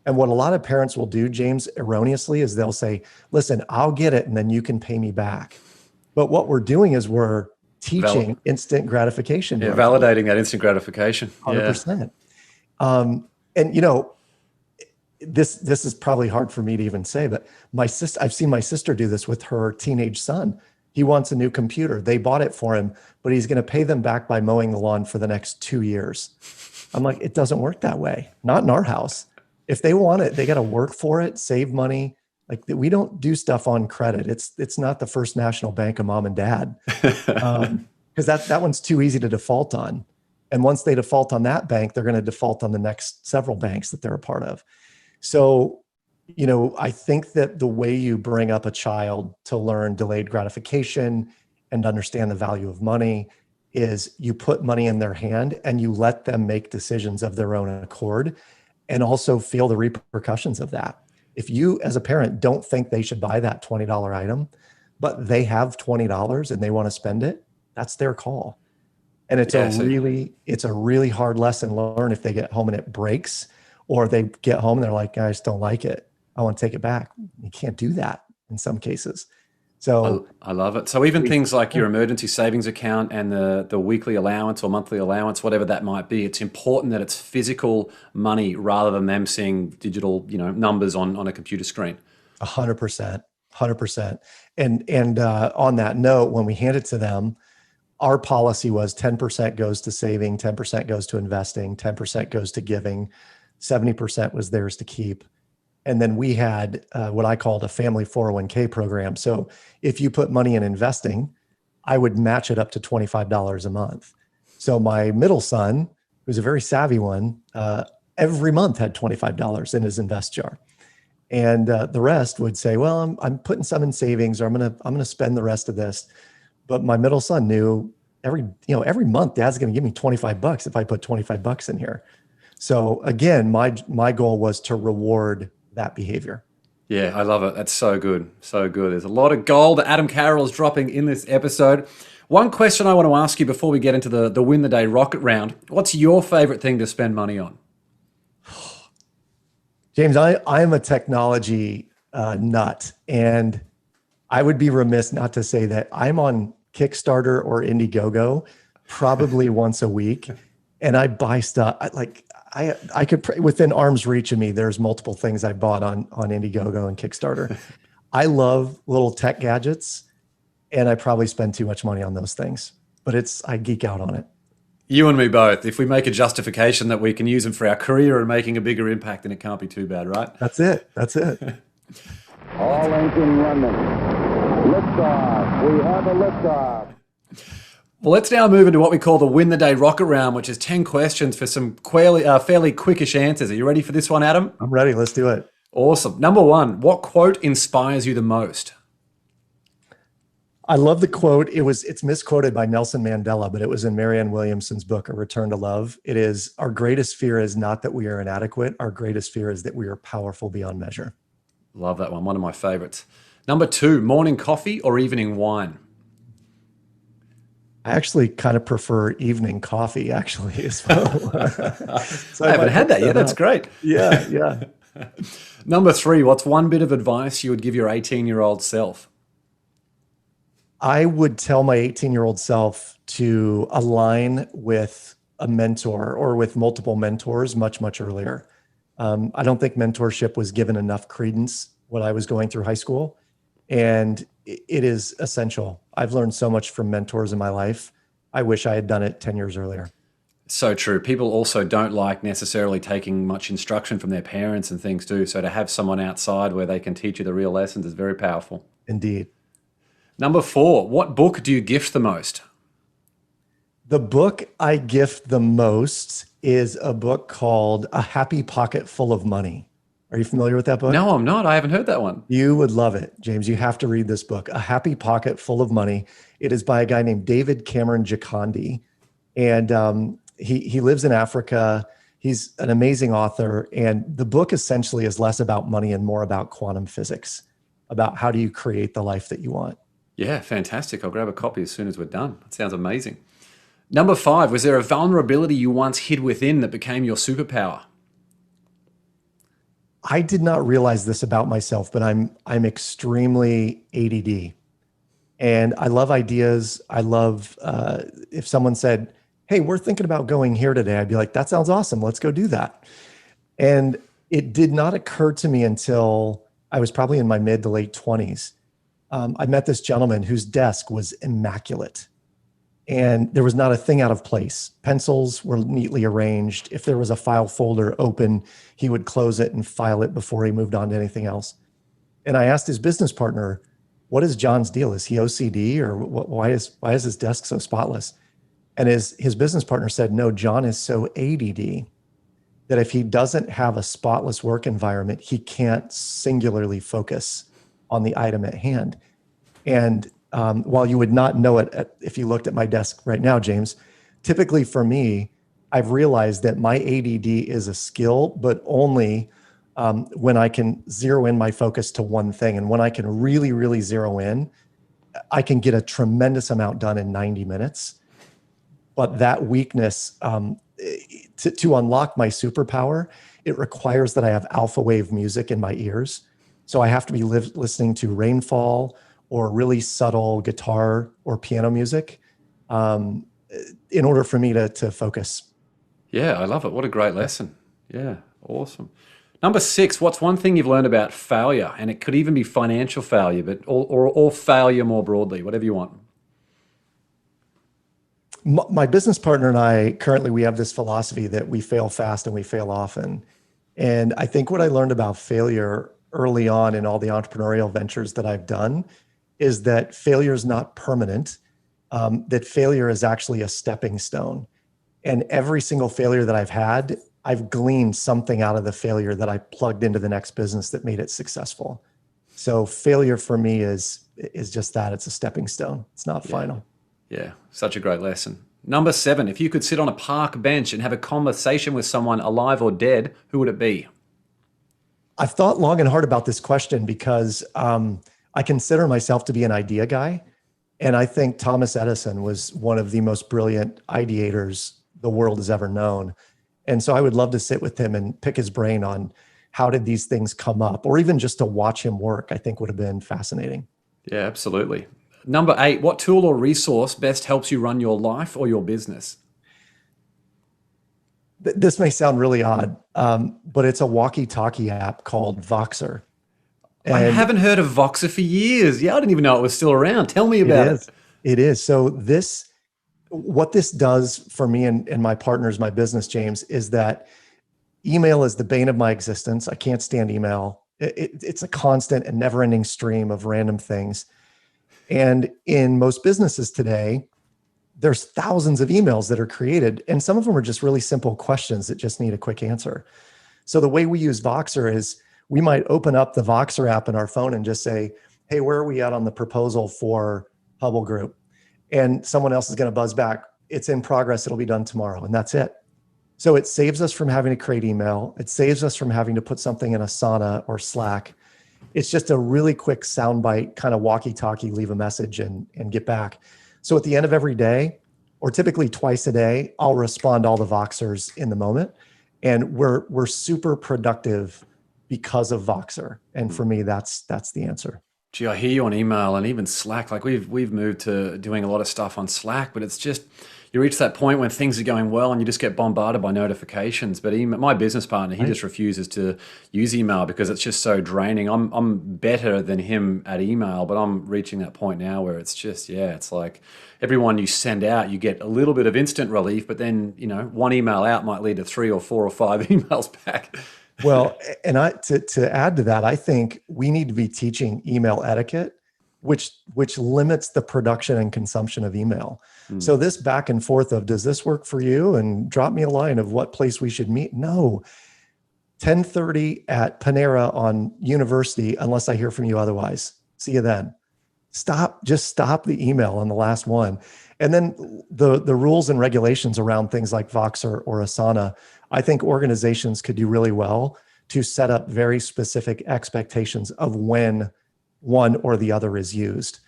And what a lot of parents will do, James, erroneously, is they'll say, listen, I'll get it and then you can pay me back. But what we're doing is we're teaching instant gratification. Yeah, validating that instant gratification. 100%. And this is probably hard for me to even say, but I've seen my sister do this with her teenage son. He wants a new computer. They bought it for him, but he's going to pay them back by mowing the lawn for the next 2 years. I'm like, it doesn't work that way. Not in our house. If they want it, they got to work for it, save money. Like we don't do stuff on credit. It's not the First National Bank of mom and dad, because that one's too easy to default on. And once they default on that bank, they're going to default on the next several banks that they're a part of. So, I think that the way you bring up a child to learn delayed gratification and understand the value of money is you put money in their hand and you let them make decisions of their own accord and also feel the repercussions of that. If you as a parent don't think they should buy that $20 item, but they have $20 and they want to spend it, that's their call. And it's a really hard lesson to learn if they get home and it breaks, or they get home and they're like, I just don't like it, I want to take it back. You can't do that in some cases. So I love it. So even things like your emergency savings account and the weekly allowance or monthly allowance, whatever that might be, it's important that it's physical money rather than them seeing digital, numbers on a computer screen. 100%. And on that note, when we hand it to them, our policy was 10% goes to saving, 10% goes to investing, 10% goes to giving, 70% was theirs to keep. And then we had what I called a family 401k program. So if you put money in investing, I would match it up to $25 a month. So my middle son, who's a very savvy one, every month had $25 in his invest jar. And the rest would say, well, I'm putting some in savings, or I'm gonna spend the rest of this. But my middle son knew every month Dad's going to give me $25 if I put $25 in here. So again, my goal was to reward that behavior. Yeah, I love it. That's so good. So good. There's a lot of gold that Adam Carroll is dropping in this episode. One question I want to ask you before we get into the Win the Day rocket round. What's your favorite thing to spend money on? James, I am a technology nut, and I would be remiss not to say that I'm on Kickstarter or Indiegogo probably once a week, and I buy stuff. I could, within arm's reach of me, there's multiple things I bought on Indiegogo and Kickstarter. I love little tech gadgets, and I probably spend too much money on those things, but I geek out on it. You and me both. If we make a justification that we can use them for our career and making a bigger impact, then it can't be too bad, right? That's it. All engine running. Liftoff. We have a liftoff. Well, let's now move into what we call the Win the Day rocket round, which is 10 questions for some fairly quickish answers. Are you ready for this one, Adam? I'm ready. Let's do it. Awesome. Number one, what quote inspires you the most? I love the quote. It's misquoted by Nelson Mandela, but it was in Marianne Williamson's book, A Return to Love. It is, our greatest fear is not that we are inadequate. Our greatest fear is that we are powerful beyond measure. Love that one of my favorites. Number two, morning coffee or evening wine? I actually kind of prefer evening coffee, actually, as well. I haven't had that yet. That's great. Yeah. Number three, what's one bit of advice you would give your 18-year-old self? I would tell my 18-year-old self to align with a mentor or with multiple mentors much, much earlier. I don't think mentorship was given enough credence when I was going through high school, and it is essential. I've learned so much from mentors in my life. I wish I had done it 10 years earlier. So true. People also don't like necessarily taking much instruction from their parents and things too. So to have someone outside where they can teach you the real lessons is very powerful. Indeed. Number four, what book do you gift the most? The book I gift the most is a book called A Happy Pocket Full of Money. Are you familiar with that book? No, I'm not. I haven't heard that one. You would love it, James. You have to read this book, A Happy Pocket Full of Money. It is by a guy named David Cameron Gikondi. And he lives in Africa. He's an amazing author. And the book essentially is less about money and more about quantum physics, about how do you create the life that you want. Yeah, fantastic. I'll grab a copy as soon as we're done. That sounds amazing. Number five, was there a vulnerability you once hid within that became your superpower? I did not realize this about myself, but I'm extremely ADD, and I love ideas. I love if someone said, "Hey, we're thinking about going here today," I'd be like, "That sounds awesome. Let's go do that." And it did not occur to me until I was probably in my mid to late 20s. I met this gentleman whose desk was immaculate. And there was not a thing out of place. Pencils were neatly arranged. If there was a file folder open, he would close it and file it before he moved on to anything else. And I asked his business partner, "What is John's deal? Is he OCD, or why is his desk so spotless?" And his business partner said, "No, John is so ADD that if he doesn't have a spotless work environment, he can't singularly focus on the item at hand." And while you would not know it if you looked at my desk right now, James, typically for me, I've realized that my ADD is a skill, but only when I can zero in my focus to one thing. And when I can really, really zero in, I can get a tremendous amount done in 90 minutes. But that weakness, to unlock my superpower, it requires that I have alpha wave music in my ears. So I have to be listening to rainfall or really subtle guitar or piano music in order for me to focus. Yeah, I love it. What a great lesson. Yeah, awesome. Number 6, what's one thing you've learned about failure? And it could even be financial failure, but or failure more broadly, whatever you want. My business partner and I, currently, we have this philosophy that we fail fast and we fail often. And I think what I learned about failure early on in all the entrepreneurial ventures that I've done is that failure is not permanent, that failure is actually a stepping stone. And every single failure that I've had, I've gleaned something out of the failure that I plugged into the next business that made it successful. So failure for me is just that. It's a stepping stone. It's not final. Yeah, such a great lesson. Number 7, if you could sit on a park bench and have a conversation with someone alive or dead, who would it be? I've thought long and hard about this question because I consider myself to be an idea guy. And I think Thomas Edison was one of the most brilliant ideators the world has ever known. And so I would love to sit with him and pick his brain on how did these things come up, or even just to watch him work, I think would have been fascinating. Yeah, absolutely. Number 8, what tool or resource best helps you run your life or your business? This may sound really odd, but it's a walkie-talkie app called Voxer. I haven't heard of Voxer for years. Yeah, I didn't even know it was still around. Tell me about it. It is. So what this does for me and my partners, my business, James, is that email is the bane of my existence. I can't stand email. It's a constant and never-ending stream of random things. And in most businesses today, there's thousands of emails that are created, and some of them are just really simple questions that just need a quick answer. So the way we use Voxer is we might open up the Voxer app in our phone and just say, hey, where are we at on the proposal for Hubble Group? And someone else is going to buzz back, it's in progress, it'll be done tomorrow. And that's it. So it saves us from having to create email. It saves us from having to put something in Asana or Slack. It's just a really quick soundbite, kind of walkie-talkie, leave a message and get back. So at the end of every day, or typically twice a day, I'll respond to all the Voxers in the moment. And we're super productive because of Voxer. And for me, that's the answer. Gee, I hear you on email and even Slack. Like we've moved to doing a lot of stuff on Slack, but it's just, you reach that point when things are going well and you just get bombarded by notifications. But my business partner, he just refuses to use email because it's just so draining. I'm better than him at email, but I'm reaching that point now where it's just, it's like everyone you send out, you get a little bit of instant relief, but then, one email out might lead to 3 or 4 or 5 emails back. Well, and to add to that, I think we need to be teaching email etiquette, which limits the production and consumption of email. So this back and forth of, does this work for you? And drop me a line of what place we should meet. No, 10:30 at Panera on University, unless I hear from you otherwise. See you then. Just stop the email on the last one. And then the rules and regulations around things like Voxer or Asana, I think organizations could do really well to set up very specific expectations of when one or the other is used,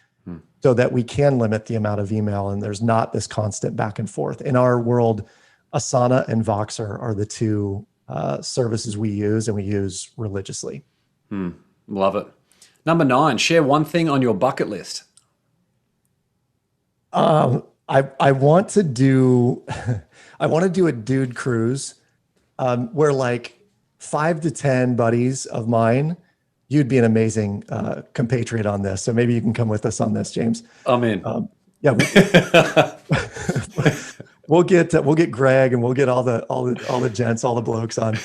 so that we can limit the amount of email and there's not this constant back and forth. In our world, Asana and Voxer are the two services we use, and we use religiously. Love it. Number 9, share one thing on your bucket list. I want to do a dude cruise where like 5 to 10 buddies of mine. You'd be an amazing compatriot on this, so maybe you can come with us on this, James. I'm in. We'll get Greg and we'll get all the gents, all the blokes on.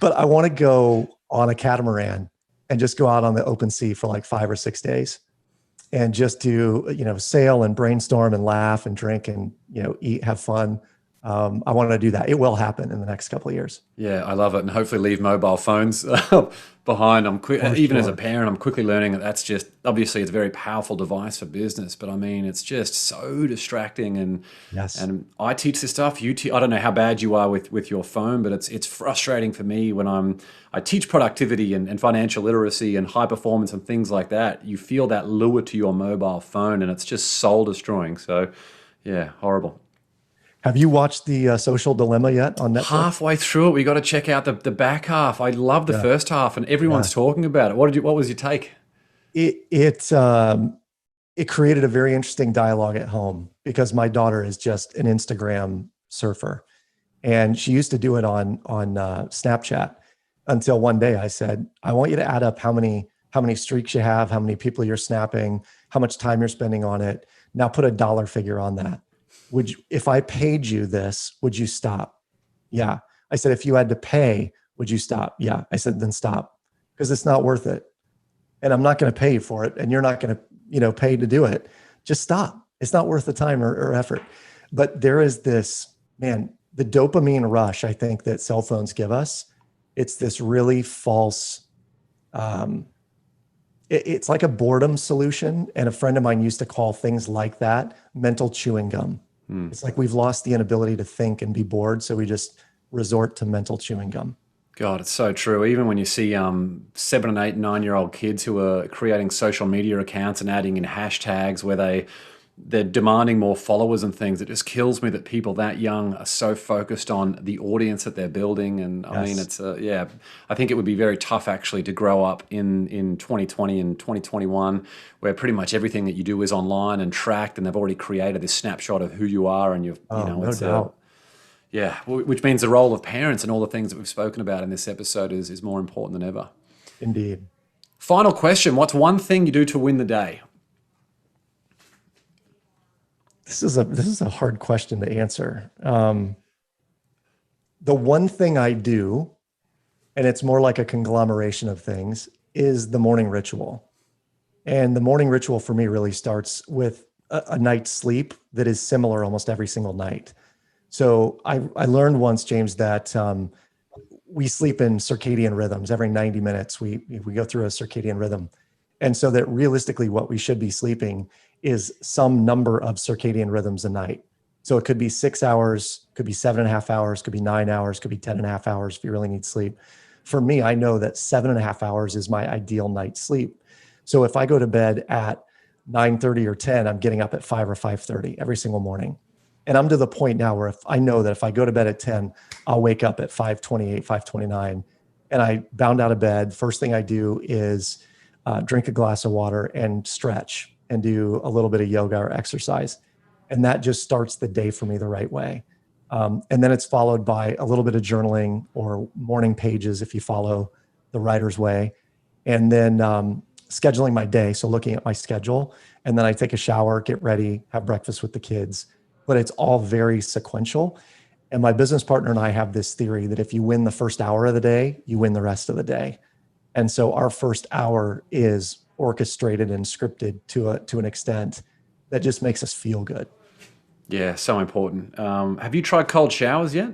But I want to go on a catamaran and just go out on the open sea for like 5 or 6 days, and just do sail and brainstorm and laugh and drink and eat, have fun. I want to do that. It will happen in the next couple of years. Yeah, I love it, and hopefully leave mobile phones behind. Even as a parent, I'm quickly learning that that's just obviously it's a very powerful device for business, but I mean it's just so distracting. And Yes. and I teach this stuff. I don't know how bad you are with your phone, but it's frustrating for me when I teach productivity and financial literacy and high performance and things like that. You feel that lure to your mobile phone, and it's just soul destroying. So, yeah, horrible. Have you watched the Social Dilemma yet on Netflix? Halfway through it, we got to check out the back half. I love the first half, and everyone's talking about it. What was your take? It created a very interesting dialogue at home because my daughter is just an Instagram surfer, and she used to do it on Snapchat until one day I said, I want you to add up how many streaks you have, how many people you're snapping, how much time you're spending on it. Now put a dollar figure on that. If I paid you this, would you stop? Yeah. I said, if you had to pay, would you stop? Yeah. I said, then stop, because it's not worth it. And I'm not going to pay you for it. And you're not going to, pay to do it. Just stop. It's not worth the time or effort. But there is this, the dopamine rush, I think, that cell phones give us. It's this really false, it's like a boredom solution. And a friend of mine used to call things like that mental chewing gum. It's like we've lost the inability to think and be bored. So we just resort to mental chewing gum. God, it's so true. Even when you see 7 and 8 and 9-year-old kids who are creating social media accounts and adding in hashtags where they're demanding more followers and things, it just kills me that people that young are so focused on the audience that they're building. And I mean, it's I think it would be very tough actually to grow up in 2020 and 2021 where pretty much everything that you do is online and tracked, and they've already created this snapshot of who you are, and No doubt. Yeah, which means the role of parents and all the things that we've spoken about in this episode is more important than ever. Indeed. Final question. What's one thing you do to win the day? This is a hard question to answer. The one thing I do, and it's more like a conglomeration of things, is the morning ritual. And the morning ritual for me really starts with a night's sleep that is similar almost every single night. So I learned once, James, that we sleep in circadian rhythms. Every 90 minutes, we go through a circadian rhythm. And so that realistically what we should be sleeping is some number of circadian rhythms a night. So it could be 6 hours, could be 7.5 hours, could be 9 hours, could be 10.5 hours if you really need sleep. For me, I know that 7.5 hours is my ideal night's sleep. So if I go to bed at 9:30 or 10, I'm getting up at 5 or 5:30 every single morning. And I'm to the point now where if I know that if I go to bed at 10, I'll wake up at 5:28, 5:29, and I bound out of bed. First thing I do is drink a glass of water and stretch and do a little bit of yoga or exercise. And that just starts the day for me the right way. And then it's followed by a little bit of journaling or morning pages if you follow the writer's way. And then scheduling my day. So looking at my schedule, and then I take a shower, get ready, have breakfast with the kids. But it's all very sequential. And my business partner and I have this theory that if you win the first hour of the day, you win the rest of the day. And so our first hour is orchestrated and scripted to an extent that just makes us feel good. Yeah, so important. Have you tried cold showers yet?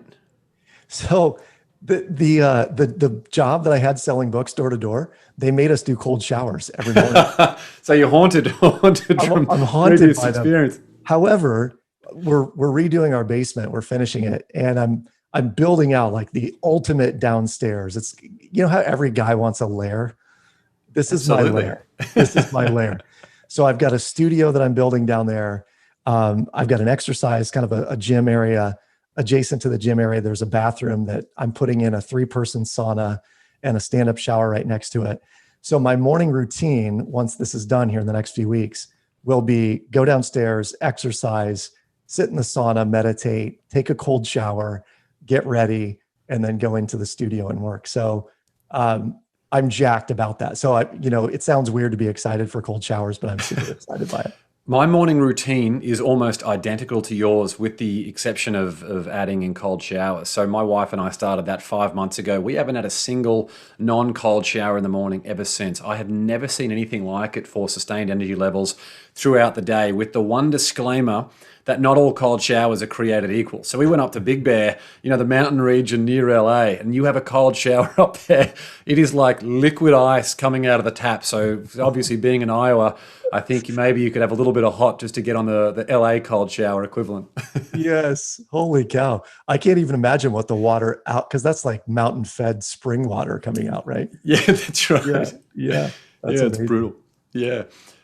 So the job that I had selling books door to door, they made us do cold showers every morning. So you're haunted from I'm haunted previous by experience. them. However, we're redoing our basement. We're finishing it, and I'm building out like the ultimate downstairs. It's, you know how every guy wants a lair. This is my lair. This is my lair. So I've got a studio that I'm building down there. I've got an exercise, kind of a gym area. Adjacent to the gym area, there's a bathroom that I'm putting in a 3-person sauna and a stand-up shower right next to it. So my morning routine, once this is done here in the next few weeks, will be go downstairs, exercise, sit in the sauna, meditate, take a cold shower, get ready, and then go into the studio and work. So I'm jacked about that. So it sounds weird to be excited for cold showers, but I'm super excited by it. My morning routine is almost identical to yours with the exception of adding in cold showers. So my wife and I started that 5 months ago. We haven't had a single non-cold shower in the morning ever since. I have never seen anything like it for sustained energy levels throughout the day, with the one disclaimer that not all cold showers are created equal. So we went up to Big Bear, the mountain region near LA, and you have a cold shower up there. It is like liquid ice coming out of the tap. So obviously being in Iowa, I think maybe you could have a little bit of hot just to get on the LA cold shower equivalent. Yes. Holy cow. I can't even imagine what the water out, because that's like mountain fed spring water coming out, right? Yeah, that's right. Yeah. That's it's brutal. Yeah.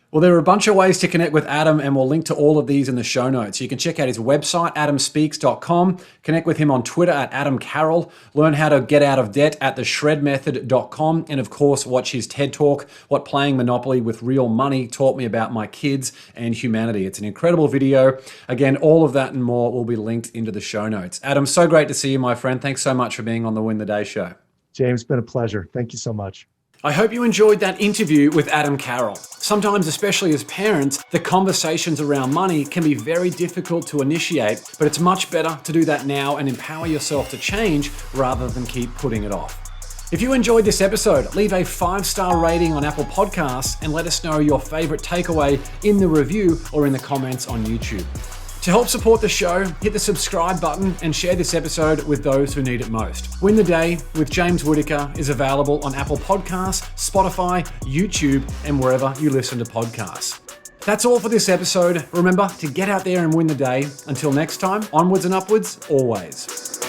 Well, there are a bunch of ways to connect with Adam, and we'll link to all of these in the show notes. You can check out his website, adamspeaks.com, connect with him on Twitter at Adam Carroll, learn how to get out of debt at theshredmethod.com, and of course, watch his TED Talk, What Playing Monopoly with Real Money Taught Me About My Kids and Humanity. It's an incredible video. Again, all of that and more will be linked into the show notes. Adam, so great to see you, my friend. Thanks so much for being on the Win the Day show. James, been a pleasure. Thank you so much. I hope you enjoyed that interview with Adam Carroll. Sometimes, especially as parents, the conversations around money can be very difficult to initiate, but it's much better to do that now and empower yourself to change rather than keep putting it off. If you enjoyed this episode, leave a 5-star rating on Apple Podcasts and let us know your favorite takeaway in the review or in the comments on YouTube. To help support the show, hit the subscribe button and share this episode with those who need it most. Win the Day with James Whittaker is available on Apple Podcasts, Spotify, YouTube, and wherever you listen to podcasts. That's all for this episode. Remember to get out there and win the day. Until next time, onwards and upwards, always.